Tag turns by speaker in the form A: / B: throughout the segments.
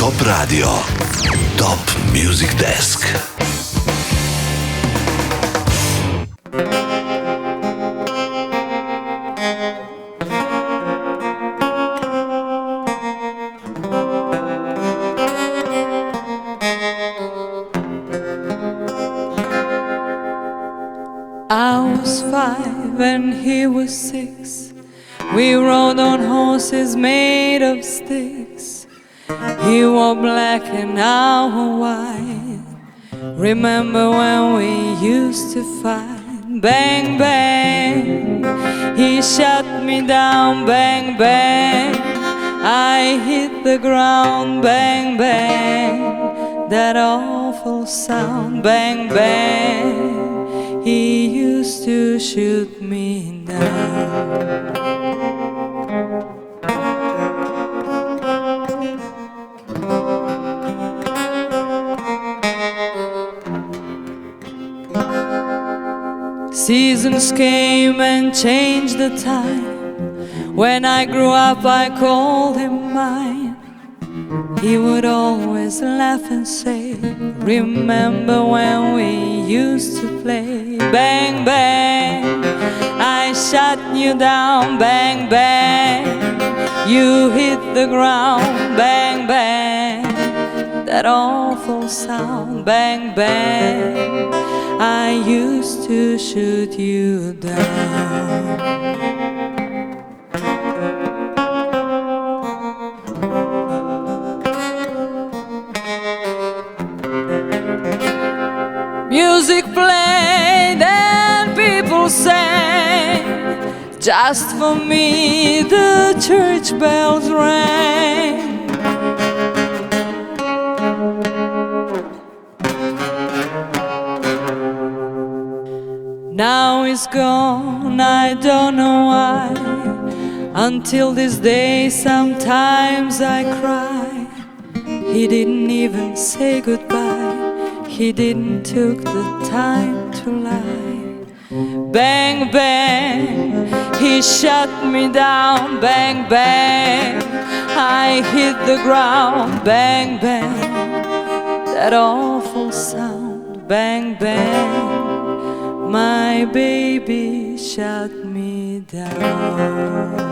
A: Top radio. Top Music Desk.
B: I was 5 and he was 6. We rode on horses made of sticks. He wore black and I wore white. Remember when we used to fight? Bang, bang, he shot me down. Bang, bang, I hit the ground. Bang, bang, that awful sound. Bang, bang, he used to shoot me down. Seasons came and changed the time. When I grew up I called him mine. He would always laugh and say, remember when we used to play? Bang, bang, I shot you down. Bang, bang, you hit the ground. Bang, bang, that awful sound. Bang, bang, I used to shoot you down. Music played and people sang. Just for me the church bells rang. Now he's gone, I don't know why. Until this day sometimes I cry. He didn't even say goodbye. He didn't took the time to lie. Bang, bang, he shot me down. Bang, bang, I hit the ground. Bang, bang, that awful sound. Bang, bang, my baby shot me down.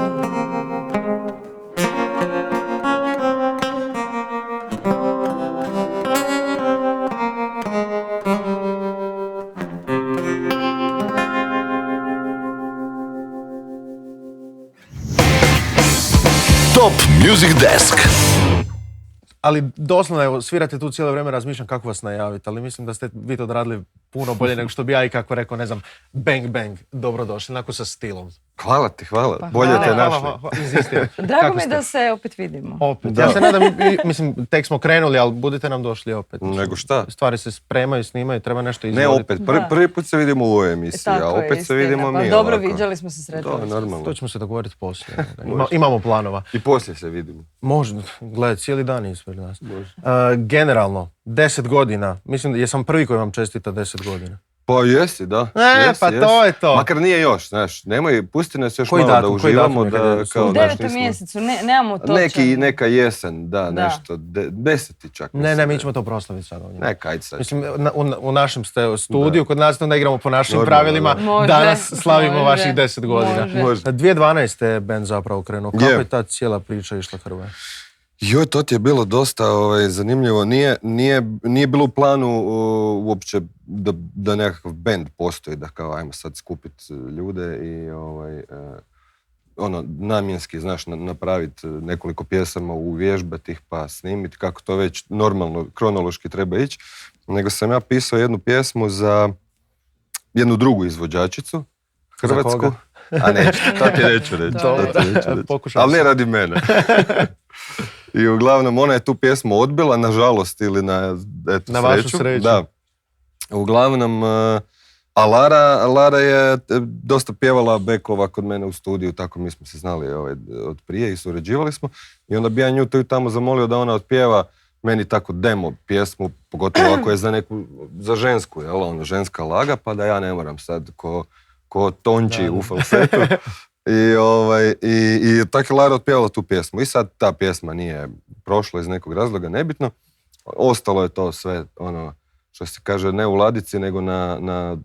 A: Top Music Desk.
C: Ali doslovno, evo, svirate tu cijelo vrijeme, razmišljam kako vas najaviti, ali mislim da ste vi to odradili puno bolje nego što bi ja i kako rekao, ne znam, bang bang, dobrodošli, onako sa stilom.
D: Hvala ti, hvala. Bolje te našli.
B: Drago mi da se opet vidimo.
C: Opet. Da. Ja se nadam, mislim, tek smo krenuli, ali budete nam došli opet.
D: Nego šta?
C: Stvari se spremaju, snimaju, treba nešto izvoditi.
D: Ne opet, prvi put se vidimo u ovoj emisiji, a opet se vidimo mi.
B: Dobro, viđali smo se sretno.
D: To je normalno.
C: To ćemo se dogovoriti poslije. Imamo planova.
D: I poslije se vidimo.
C: Može, gledaj, cijeli dan ispred nas. Generalno, 10 godina, mislim, jesam prvi koji vam čestita 10 godina.
D: Pa jesi, da.
C: Jesi. To je to.
D: Makar nije još, znaš, nemoj, pusti nas još
C: koji
D: malo
C: datum,
D: da uživamo.
C: Da,
D: kao,
B: u 9. mjesecu, nemamo točan.
D: Neka jesen, da, nešto, 10. čak.
C: Ne, mi ćemo to proslaviti sad ovdje.
D: Neka, ajde sad.
C: Mislim, u našem studiju, kod nas onda igramo po našim pravilima, danas slavimo vaših 10 godina.
D: Može.
C: 2012. je band zapravo krenuo, kako je ta cijela priča išla Hrvoje?
D: Joj, to ti je bilo dosta zanimljivo. Nije bilo u planu uopće da nekakav band postoji, da kao ajmo sad skupiti ljude i namjenski, znaš, napraviti nekoliko pjesama, uvježbati ih pa snimiti, kako to već normalno, kronološki treba ići. Nego sam ja pisao jednu pjesmu za jednu drugu izvođačicu, hrvatsku. A neću, to ti neću reći. Ali ne radi mene. I uglavnom ona je tu pjesmu odbila, nažalost ili na
C: sreću. Vašu sreću.
D: Da. Uglavnom, a Lara je dosta pjevala bekova kod mene u studiju, tako mi smo se znali od prije i surađivali smo. I onda bi ja nju tu i tamo zamolio da ona otpjeva meni tako demo pjesmu, pogotovo ako je za žensku, jel, ženska laga, pa da ja ne moram sad ko tonči u falsetu. I tako je Lara otpjevala tu pjesmu. I sad ta pjesma nije prošlo iz nekog razloga, nebitno. Ostalo je to sve, ono, što se kaže, ne u ladici, nego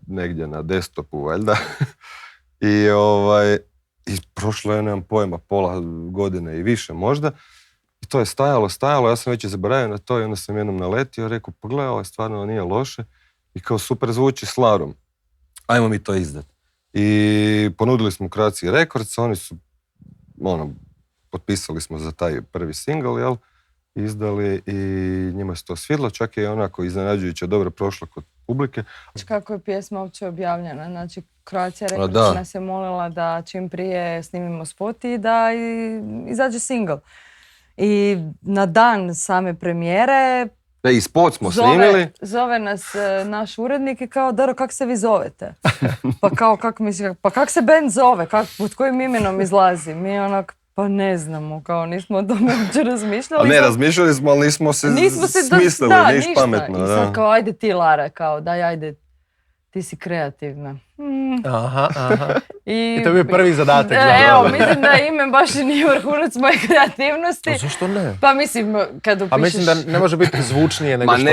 D: negdje na desktopu, valjda. I prošlo je, nemam pojma, pola godine i više možda. I to je stajalo, ja sam već zaboravio na to i onda sam jednom naletio, rekao, pogledaj, ovo stvarno nije loše. I kao super zvuči s Larom. Ajmo mi to izdat. I ponudili smo Croatia Records, oni su, potpisali smo za taj prvi single, jel? Izdali i njima se to svidlo, čak je onako iznenađujuće dobro prošlo kod publike.
B: Kako je pjesma uopće objavljena? Znači, Croatia Records nas je molila da čim prije snimimo spot i da izađe single. I na dan same premijere
D: i spot smo snimili.
B: Zove nas naš urednik i kao, Daro, kak se vi zovete? Pa kak se band zove? Pod kojim imenom izlazi? Mi onak, pa ne znamo, kao nismo o tome uopće razmišljali.
D: Ne, razmišljali smo, ali nismo se smislili, niš pametno.
B: I sad kao, ajde ti, Lara, kao, daj, ajde, ti si kreativna.
C: Aha. I to je bio prvi zadatak.
B: Evo, mislim da ime baš i nije vrhunac moje kreativnosti.
C: A zašto ne?
B: Pa mislim, kad upišeš...
C: A mislim da ne može biti zvučnije nego što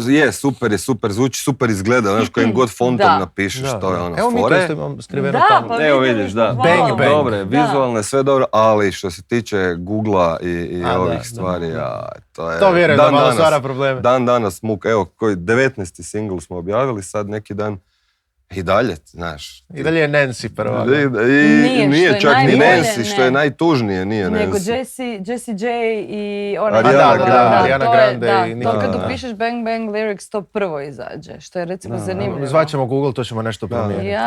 C: jest.
D: Super zvuči, super izgleda, znaš, kojim god fontom napišeš, to je ono fore.
C: Evo mi to isto imam skriveno tamo.
B: Pa
D: evo vidiš, da.
C: Bang, bang.
D: Dobre, vizualne, sve dobro, ali što se tiče Google-a i ovih stvari, to je...
C: To vjerujem da malo stvara probleme.
D: Dan danas muk, evo, koji 19. single smo objavili, sad neki dan. I dalje, znaš.
C: I dalje je Nancy prva.
D: Nije čak ni Nancy, što je najtužnije, nije Nancy.
B: Nego Jessie J i ona...
C: Ariana Grande i
B: to kad upišeš Bang Bang Lyrics, to prvo izađe, što je recimo zanimljivo.
C: Zvaćemo Google, to ćemo nešto promijeniti.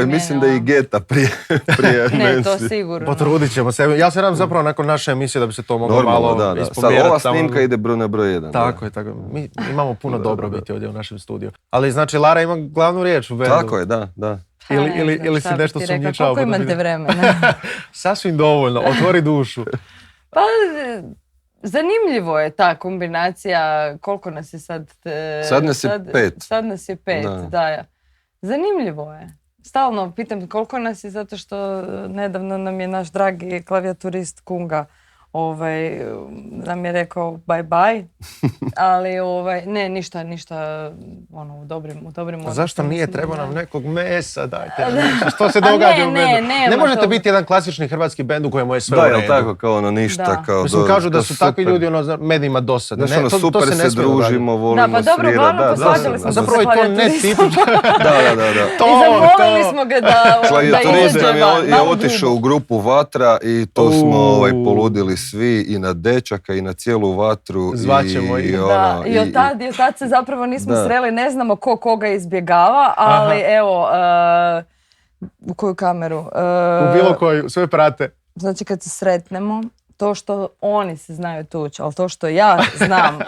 D: Mislim da je i Geta prije Nancy.
B: Ne, to sigurno.
C: Potrudit ćemo se. Ja se nadam zapravo nakon naše emisije da bi se to moglo malo ispomjerati.
D: Sad ova snimka ide na broj 1.
C: Tako je. Mi imamo puno dobrobiti ovdje u našem studiju. Ali znači Lara ima glavnu riječ u bendu.
D: Tako je, da.
C: Ili si nešto sumnjičao?
B: Koliko imate vremena?
C: Sasvim dovoljno, otvori dušu.
B: Pa, zanimljivo je ta kombinacija, koliko nas je sad...
D: Sad nas je 5.
B: Sad nas je 5, da. Zanimljivo je. Stalno pitam koliko nas je, zato što nedavno nam je naš dragi klavijaturist Kunga nam je rekao bye, ali ne, ništa, u dobrim odnosima.
C: Zašto nije treba nam nekog mesa, dajte nam što se događa u bendu? Ne možete biti jedan klasični hrvatski bend u kojemu je sve u redu.
D: Da, jel tako, kao ništa, kao...
C: Mislim, kažu da su takvi ljudi medijima dosadni.
D: Znaš, super se družimo, volimo svirati.
B: Da, pa dobro, uglavnom posvađali smo se
C: zapravo i to ne tipično.
D: Da.
B: I zamolili smo ga da
D: klavijaturist nam je otišao u grupu Vatra i to smo poludili svi i na dečaka i na cijelu Vatru.
C: Zvaćemo ih.
B: I od tad se zapravo nismo sreli, ne znamo koga izbjegava, ali evo, u koju kameru?
C: U bilo koju, sve prate.
B: Znači kad se sretnemo, to što oni se znaju tući, ali to što ja znam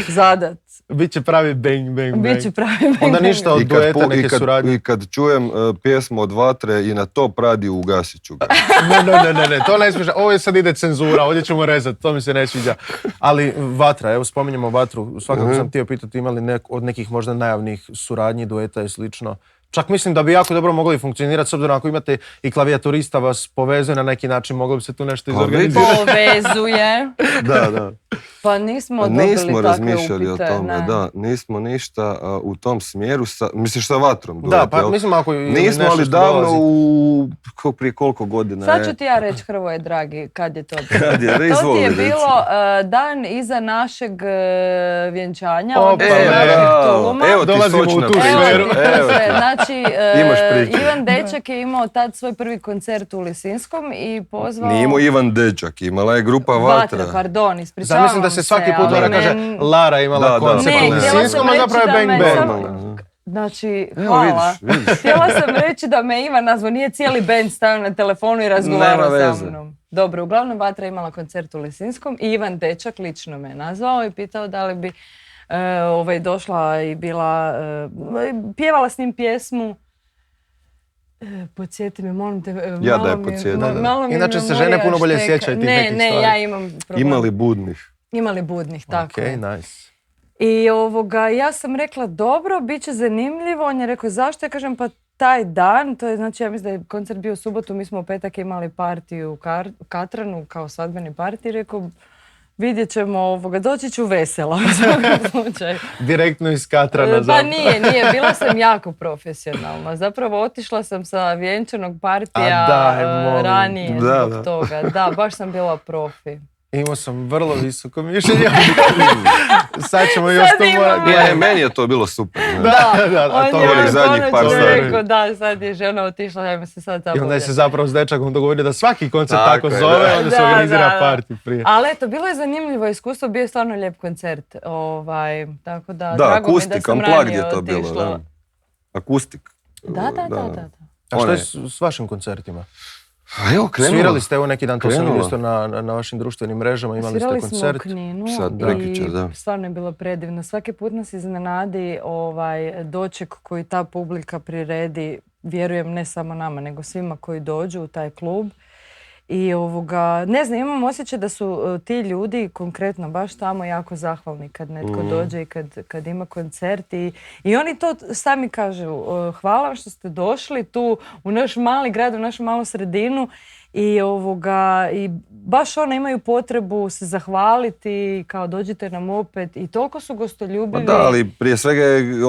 B: zadat.
C: Biće pravi bang, bang, bang.
B: Biće pravi bang,
C: onda ništa od dueta, neke suradnje.
D: I kad čujem pjesmu od Vatre i na to pradi ugasit ću ga.
C: Ne, to ne smiješ. Ovo sad ide cenzura, ovdje ćemo rezati, to mi se ne sviđa. Ali Vatra, evo spominjemo Vatru, svakako sam htio pitati imali od nekih možda najavnih suradnji, dueta i slično. Čak mislim da bi jako dobro mogli funkcionirati, s obzirom ako imate i klavijaturista vas povezuje na neki način, moglo bi se tu nešto izorganizirati.
B: Povezuje.
D: Da.
B: Pa nismo dobili takve upite.
D: Nismo razmišljali o tome, da. Nismo ništa u tom smjeru, misliš sa Vatrom duet,
C: da, pa mislim ako
D: nismo, ali davno prije koliko godina
B: je. Sad ću ti ja reći, Hrvoje dragi, kad je to bilo.
D: To
B: ti je bilo dan iza našeg vjenčanja.
D: Evo ti sočna priča.
B: Znači, Ivan Dečak je imao tad svoj prvi koncert u Lisinskom i pozvao...
D: Nije imao Ivan Dečak, imala je grupa Vatra.
B: Pardon, ispričavam se.
C: Mislim da se svaki put kaže Lara imala koncert u Lisinskom, a zapravo je Bang Bang.
B: Znači, hvala. Htjela sam reći da me Ivan nazvao, nije cijeli band stavio na telefonu i razgovarao sa mnom. Dobro, uglavnom Vatra je imala koncert u Lisinskom i Ivan Dečak lično me nazvao i pitao da li bi došla i bila, pjevala s njim pjesmu. Podsjeti me, molim te.
D: Ja da je podsjetim.
C: Inače se žene puno bolje sjećaju tih nekih stvari.
B: Ne, ja imam problem.
D: Imali budnih,
B: tako je.
C: Ok, nice.
B: I ja sam rekla, dobro, bit će zanimljivo. On je rekao, zašto? Ja kažem, pa taj dan, to je, znači, ja mislim da je koncert bio u subotu, mi smo u petak imali partiju u Katranu, kao svadbeni partij, rekao, vidjet ćemo doći ću vesela u svakom slučaju.
C: Direktno iz Katrana.
B: Pa
C: zapravo.
B: nije, bila sam jako profesionalna. Zapravo otišla sam sa vjenčanog partija ranije zbog toga. Da, baš sam bila profi.
C: Imao sam vrlo visoko mišljenje. Sad ćemo još to morati.
D: Ne, meni je to bilo super.
C: A to
D: je zadnjih par
B: rekao, da, sad je žena otišla, ajmo se sad zabavljati.
C: I onda je se zapravo s dečakom dogovorio da svaki koncert tako zove, onda se organizira party prije.
B: Ali eto, bilo je zanimljivo iskustvo, bio je stvarno lijep koncert. Tako da, drago mi je da sam ranije otišla.
D: Akustik.
B: Da.
C: A što je s vašim koncertima?
D: Evo, krenulo.
C: Svirali ste evo neki dan, to sam vidio isto na vašim društvenim mrežama, imali ste koncert.
B: Svirali smo u Kninu i stvarno je bilo predivno. Svaki put nas iznenadi doček koji ta publika priredi, vjerujem ne samo nama, nego svima koji dođu u taj klub. I ne znam, imam osjećaj da su ti ljudi konkretno baš tamo jako zahvalni kad netko dođe i kad ima koncert i oni to sami kažu, hvala vam što ste došli tu u naš mali grad, u našu malu sredinu i baš imaju potrebu se zahvaliti, kao dođite nam opet i toliko su gostoljubivi.
D: Da, ali prije svega je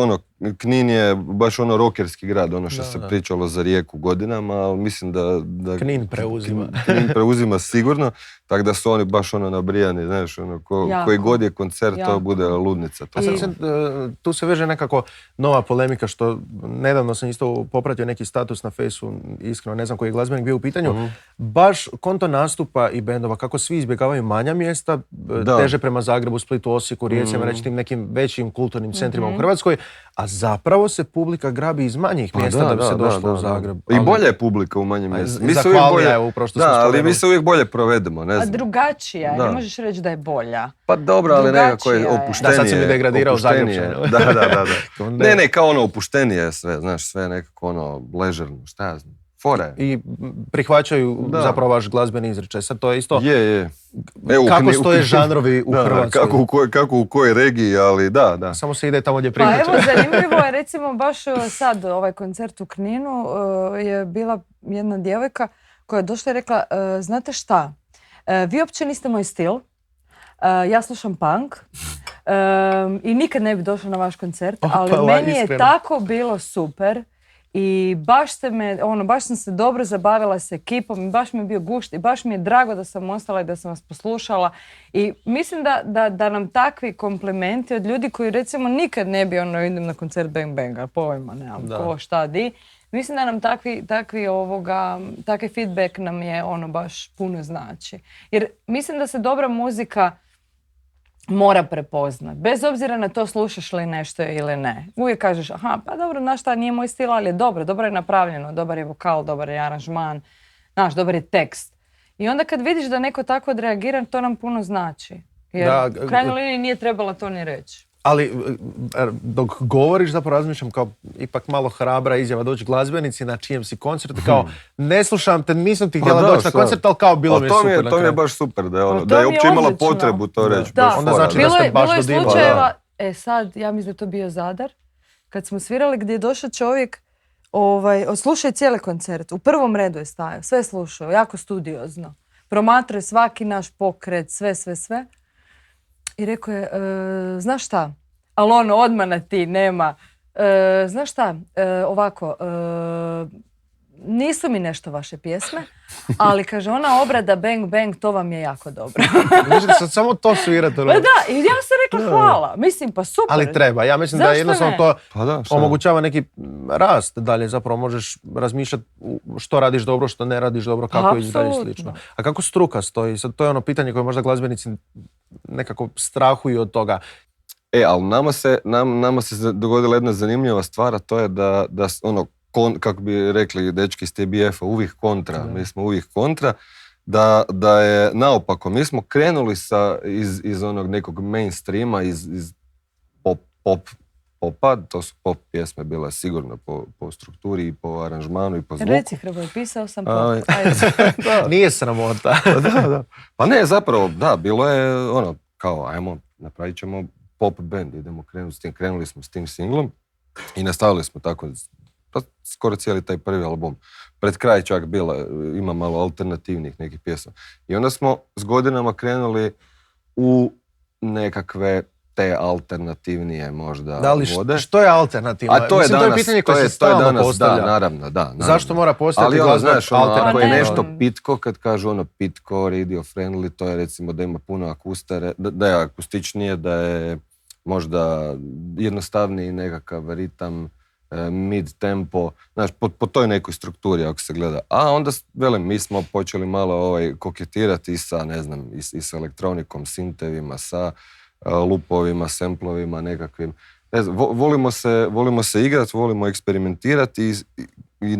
D: Knin je baš rokerski grad, što se pričalo za Rijeku godinama, ali mislim da
C: Knin preuzima.
D: Knin preuzima sigurno, tako da su oni baš nabrijani, znaš, koji god je koncert, to bude ludnica.
C: A sad tu se veže nekako nova polemika, što nedavno sam isto popratio neki status na Fejsu, iskreno ne znam koji je glazbenik bio u pitanju, baš konto nastupa i bendova, kako svi izbjegavaju manja mjesta, teže prema Zagrebu, Splitu, Osijeku, Rijeci, reći tim nekim većim kulturnim centrima u Hrvatskoj, a zapravo se publika grabi iz manjih mjesta da bi se došlo u Zagreb.
D: I bolja je publika u manjim mjestima.
C: Zahvalnija je upravo što smo spomenuli.
D: Ali mi se uvijek bolje provedemo, ne znam.
B: A drugačija, ne možeš reći da je bolja.
D: Pa dobro, ali nekako je opuštenije.
C: Da, sad sam mi degradirao Zagrebčane.
D: Da. Ne, kao opuštenije je sve, znaš, sve nekako ležerno, šta ja znam. Fore.
C: I prihvaćaju zapravo vaš glazbeni izričaj. Sad to je isto...
D: Je.
C: Kako stoje žanrovi u Hrvatskoj.
D: Kako u kojoj regiji, ali da.
C: Samo se ide tamo gdje prihvaća.
B: Pa evo, zanimljivo je, recimo, baš sad ovaj koncert u Kninu je bila jedna djevojka koja je došla i rekla, znate šta, vi uopće niste moj stil, ja slušam punk i nikad ne bi došla na vaš koncert, ali meni je tako bilo super. I baš sam se dobro zabavila s ekipom i baš mi je bio gušt i baš mi je drago da sam ostala i da sam vas poslušala i mislim da nam takvi komplimenti od ljudi koji recimo nikad ne bi idem na koncert Bang Banga, pojma, nemam ko šta di. Mislim da nam takvi feedback nam je baš puno znači. Jer mislim da se dobra muzika mora prepoznat. Bez obzira na to slušaš li nešto ili ne. Uvijek kažeš, aha, pa dobro, znaš šta, nije moj stil, ali je dobro je napravljeno, dobar je vokal, dobar je aranžman, znaš, dobar je tekst. I onda kad vidiš da neko tako odreagira, to nam puno znači. Jer u krajnjoj liniji nije trebalo to ni reći.
C: Ali dok govoriš zapravo razmišljam kao ipak malo hrabra izjava doći glazbenici na čijem si koncertu, kao ne slušam te, nisam ti htjela doći na koncert, ali kao bilo mi je super.
D: To mi je baš super da je uopće imala potrebu to reći.
C: Onda znači da ste baš dodivala.
B: Bilo je slučajeva, sad, ja mislim da je to bio Zadar, kad smo svirali gdje je došao čovjek, odslušao je cijeli koncert, u prvom redu je stajao, sve slušao, jako studiozno. Promatrao je svaki naš pokret, sve. I rekao je, znaš šta, ali odmah na ti, nema. Znaš šta, ovako, nisu mi nešto vaše pjesme, ali kaže, ona obrada Bang Bang, to vam je jako dobro.
C: Sad samo to svirate.
B: Da, i ja sam rekla hvala. Mislim, pa super.
C: Ali treba, ja mislim da jednostavno to omogućava neki rast dalje. Zapravo možeš razmišljati što radiš dobro, što ne radiš dobro, kako ići dalje slično. A kako struka stoji? Sad to je pitanje koje možda glazbenici nekako strahuju od toga.
D: Ali nama se dogodila jedna zanimljiva stvar, a to je da kako bi rekli dečki iz TBF-a, uvijek kontra. Mi smo uvijek kontra. Da je naopako. Mi smo krenuli iz onog nekog mainstreama, iz popa. To su pop pjesme bile sigurno po strukturi i po aranžmanu i po zvuku.
B: Reci Hrvoj, pisao sam pop.
C: Nije sramota.
D: Da. Pa ne, zapravo, bilo je kao, ajmo, napravit ćemo pop band, idemo krenuti s tim. Krenuli smo s tim singlom i nastavili smo tako skoro cijeli taj prvi album. Pred kraj čak ima malo alternativnih nekih pjesama. I onda smo s godinama krenuli u nekakve te alternativnije možda
C: Da li
D: vode.
C: što je alternativno?
D: A to je
C: Mislim,
D: danas,
C: to je pitanje koje
D: to je
C: se stalno
D: danas,
C: postavlja.
D: da, naravno.
C: Zašto mora postojati
D: ali
C: glazba
D: znaš,
C: alternativna?
D: ako je
B: Pa ne,
D: nešto
B: on-
D: pitko, kad kažu pitko, radio friendly, to je recimo da ima puno akustere, da je akustičnije, da je možda jednostavniji nekakav ritam, mid tempo, znaš, po toj nekoj strukturi ako se gleda. A onda, velim, mi smo počeli malo koketirati i sa, ne znam, i sa elektronikom, sintevima, sa lupovima, semplovima nekakvim. Ne znam, volimo se igrati, volimo eksperimentirati i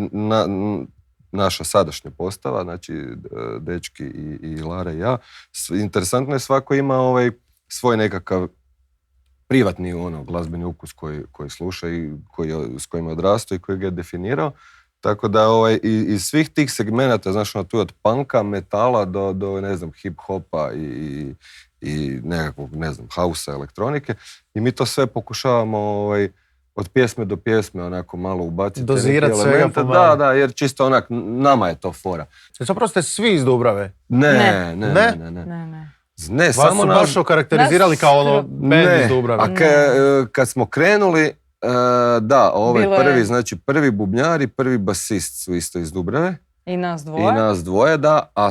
D: naša sadašnja postava, znači dečki i Lara i ja, interesantno je svako ima svoj nekakav privatni glazbeni ukus koji sluša i s kojim je odrastao i koji ga je definirao. Tako da iz svih tih segmenata, znaš, tu od punka, metala do ne znam, hip-hopa i nekakvog, ne znam, hausa, elektronike. I mi to sve pokušavamo od pjesme do pjesme onako malo ubaciti.
C: Dozirati svega pomalo.
D: Da, jer čisto onak, nama je to fora.
C: Zapravo ste svi iz Dubrave.
D: Ne. Ne,
C: Vas
D: samo
C: su
D: nas...
C: baš okarakterizirali kao ono band iz Dubrave.
D: A kad smo krenuli, da,
B: Bilo je-
D: prvi, znači prvi bubnjar i prvi basist su isto iz Dubrave.
B: I nas
D: I
B: dvoje.
D: nas dvoje, da, a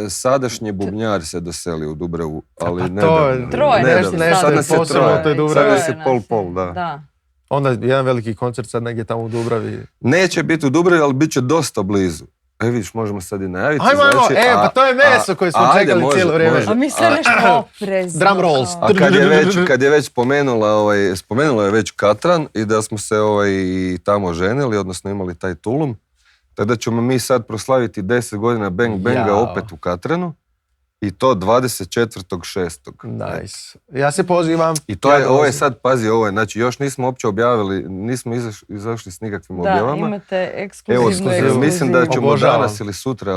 D: sadašnji bubnjar se doseli u Dubravu, ali
C: Pa
D: ne.
C: to je-
B: Troje,
C: nešto
D: sad nas je
C: posebno
D: troje.
C: u toj Dubravi.
D: Sad nas je pol, da.
B: Da.
C: Onda jedan veliki koncert sad negdje tamo u Dubravi.
D: Neće biti u Dubravi, ali bit će dosta blizu. Vidiš, možemo sad i najaviti.
C: Ajmo,
D: znači,
C: pa to je meso koje smo
D: ajde,
C: čekali
D: može,
C: cijelo vrijeme.
D: može.
B: A mi se nešto oprezno.
C: Drum rolls.
B: kao-
D: A kad je već spomenula je već Katran i da smo se i tamo ženili, odnosno imali taj tulum, tako da ćemo mi sad proslaviti 10 godina Bang Banga
C: Jao.
D: opet u Katranu i to 24.6.
C: Nice. Ja se pozivam.
D: I to
C: Ja
D: je, ovo je
C: dolazim.
D: sad, pazi, znači još nismo uopće objavili, nismo izašli s nikakvim
B: Da,
D: objavama.
B: imate
D: Evo,
B: ekskluzivnu
D: mislim da ćemo
C: Obožavam.
D: danas ili sutra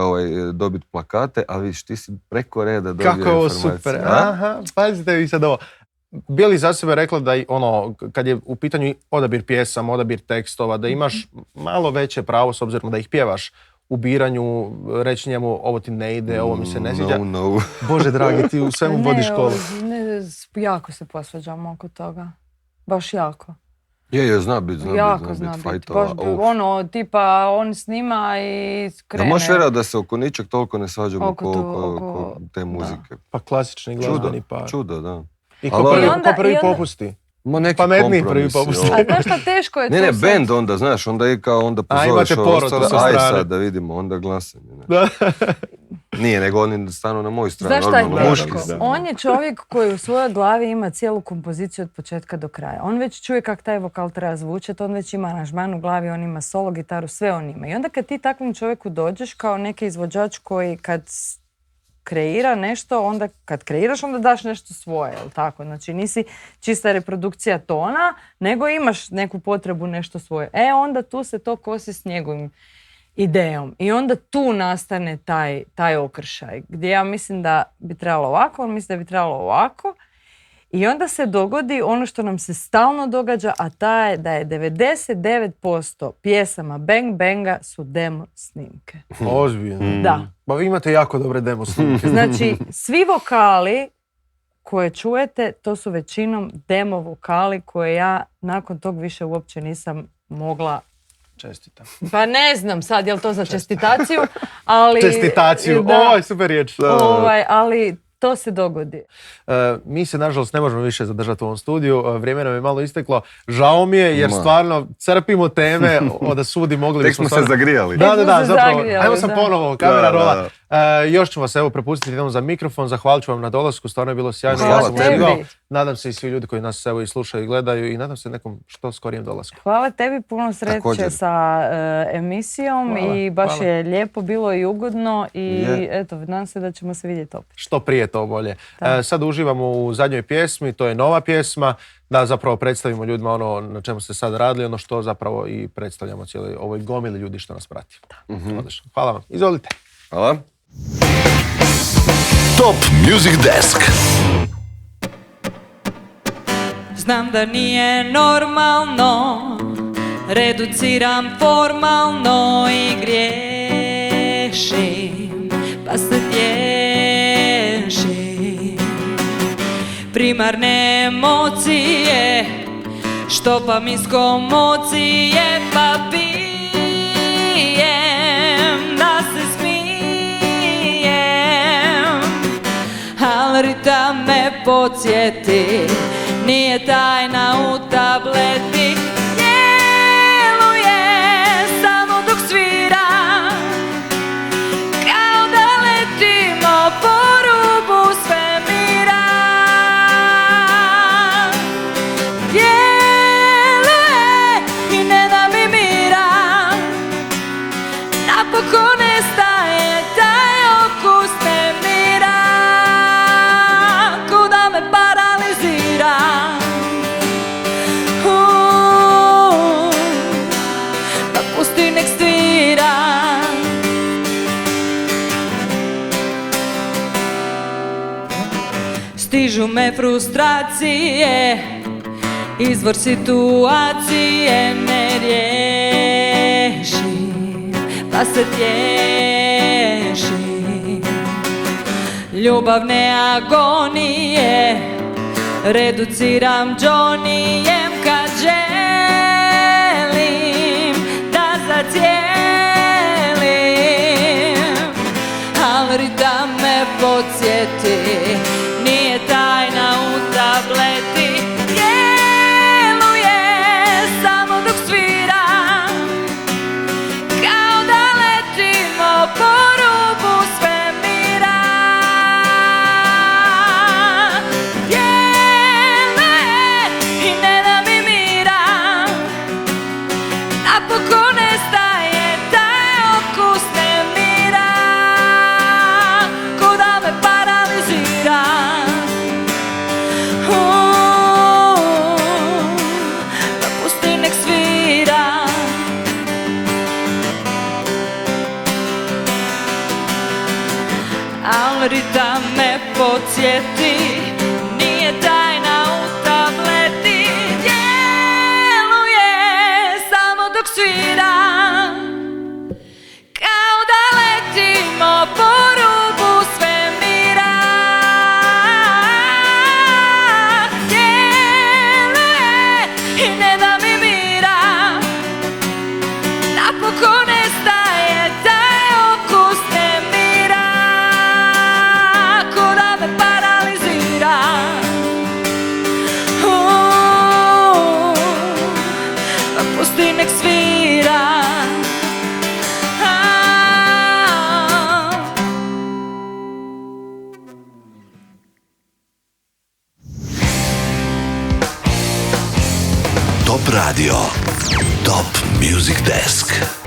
D: dobiti plakate, a vidiš, ti si preko reda dobio
C: Kako je ovo
D: informacije.
C: super.
D: A?
C: Aha, pazite vi sad ovo. Bi li za sebe rekla da kad je u pitanju odabir pjesama, odabir tekstova, da imaš malo veće pravo s obzirom da ih pjevaš u biranju, reći njemu ovo ti ne ide, ovo mi se ne sviđa.
D: No.
C: Bože dragi, ti u svemu vodiš školu.
B: Jako se posvađamo oko toga. Baš jako.
D: Je, zna biti
B: Jako zna biti.
D: fajtova.
B: Baš tipa on snima i krene.
D: Da možeš vjerati da se oko ničeg toliko ne svađamo
B: Oko
D: oko te muzike.
C: Pa klasični glazbeni par.
D: Čudo, da.
C: I
D: Ali
C: ko prvi,
B: onda-
C: ko prvi
B: i onda-
C: popusti.
D: Ma neki
C: Pametniji
D: kompromis.
C: prvi popust.
B: A znaš šta teško je
D: Ne,
B: to sad?
D: band onda, znaš, onda je kao onda
C: A,
D: pozoveš
C: imate
D: ovo
C: porotu
D: ostalo,
C: sa
D: aj
C: strane.
D: sad da vidimo, onda glasanje. Ne.
C: Da.
D: Nije, nego oni stanu na moju stranu,
B: Znaš šta je
D: normalno,
B: teško?
D: muški.
B: On je čovjek koji u svojoj glavi ima cijelu kompoziciju od početka do kraja. On već čuje kako taj vokal treba zvučati, on već ima aranžman u glavi, on ima solo gitaru, sve on ima. I onda kad ti takvom čovjeku dođeš kao neki izvođač koji kad kreira nešto, onda kad kreiraš onda daš nešto svoje, jel tako? Znači nisi čista reprodukcija tona, nego imaš neku potrebu nešto svoje. Onda tu se to kosi s njegovim idejom. I onda tu nastane taj okršaj. Gdje ja mislim da bi trebalo ovako, on misli da bi trebalo ovako. I onda se dogodi ono što nam se stalno događa, a ta je da je 99% pjesama Bang Banga su demo snimke.
C: Ozbiljno.
B: Da.
C: Pa vi imate jako dobre demo snimke.
B: Znači, svi vokali koje čujete, to su većinom demo vokali koje ja nakon tog više uopće nisam mogla.
C: Čestitam.
B: Pa ne znam sad je li to za čestitaciju, ali...
C: Čestitaciju.
B: Da,
C: Ovo je super riječ.
B: ali to se dogodi.
C: Mi se, nažalost, ne možemo više zadržati u ovom studiju. Vrijeme nam je malo isteklo. Žao mi je jer stvarno crpimo teme da sudi mogli
D: Tek
C: bismo
D: smo se
C: stvarno...
D: zagrijali.
C: Da,
B: Tek smo se
C: zapravo.
B: zagrijali,
C: Ajmo sam
B: da.
C: ponovo, kamera
D: Da,
C: rola.
D: da.
C: Još ću vas evo prepustiti, idemo za mikrofon. Zahvalit ću vam na dolasku, stvarno je bilo sjajno.
D: Hvala
C: Ja sam
D: tebi.
C: uživao. Nadam se i svi ljudi koji nas evo i slušaju i gledaju i nadam se nekom što skorijem dolasku.
B: Hvala tebi, puno sreće
D: Također.
B: sa emisijom
C: Hvala,
B: i baš
C: hvala.
B: je lijepo bilo i ugodno i
D: Je.
B: eto, nadam se da ćemo se vidjeti opet.
C: Što prije to bolje. Sad uživamo u zadnjoj pjesmi, to je nova pjesma, da zapravo predstavimo ljudima ono na čemu ste sad radili, ono što zapravo i predstavljamo cijeloj ovoj gomili ljudi što nas prati. Odlično. Hvala vam. Izvolite.
D: Hvala.
A: Top Music Desk.
B: Znam da nije normalno, reduciram formalno i griješim, pa se tješim. primarne emocije, štopam iz komocije, pa pijem da se smijem. Al ritam me podsjeti, nije tajna u tableti. Djeluje samo dok svira, kao da letimo po rubu svemira. Djeluje i ne da mi mira, napokon nestaje taj okus nemira, ko da me paralizira. Pa pusti nek svira. Stižu me frustracije, izvor situacije ne riješim, pa se tješim. Ljubavne agonije reduciram džonijem kad želim da zacijelim. Al ritam me podsjeti, nije tajna u tableti. Djeluje samo dok svira, kao da letimo po rubu svemira. Djeluje i ne da mi mira, napokon nestaje taj okus nemira, ko da me paralizira. Pa pusti nek svira. Al ritam me podsjeti, nije tajna u tableti. Djeluje samo dok svira, kao da letimo po rubu svemira. Djeluje i ne da mi mira, napokon nestaje taj okus nemira, ko da me paralizira. Pa pusti nek svira.
A: Top Radio. Top Music Desk.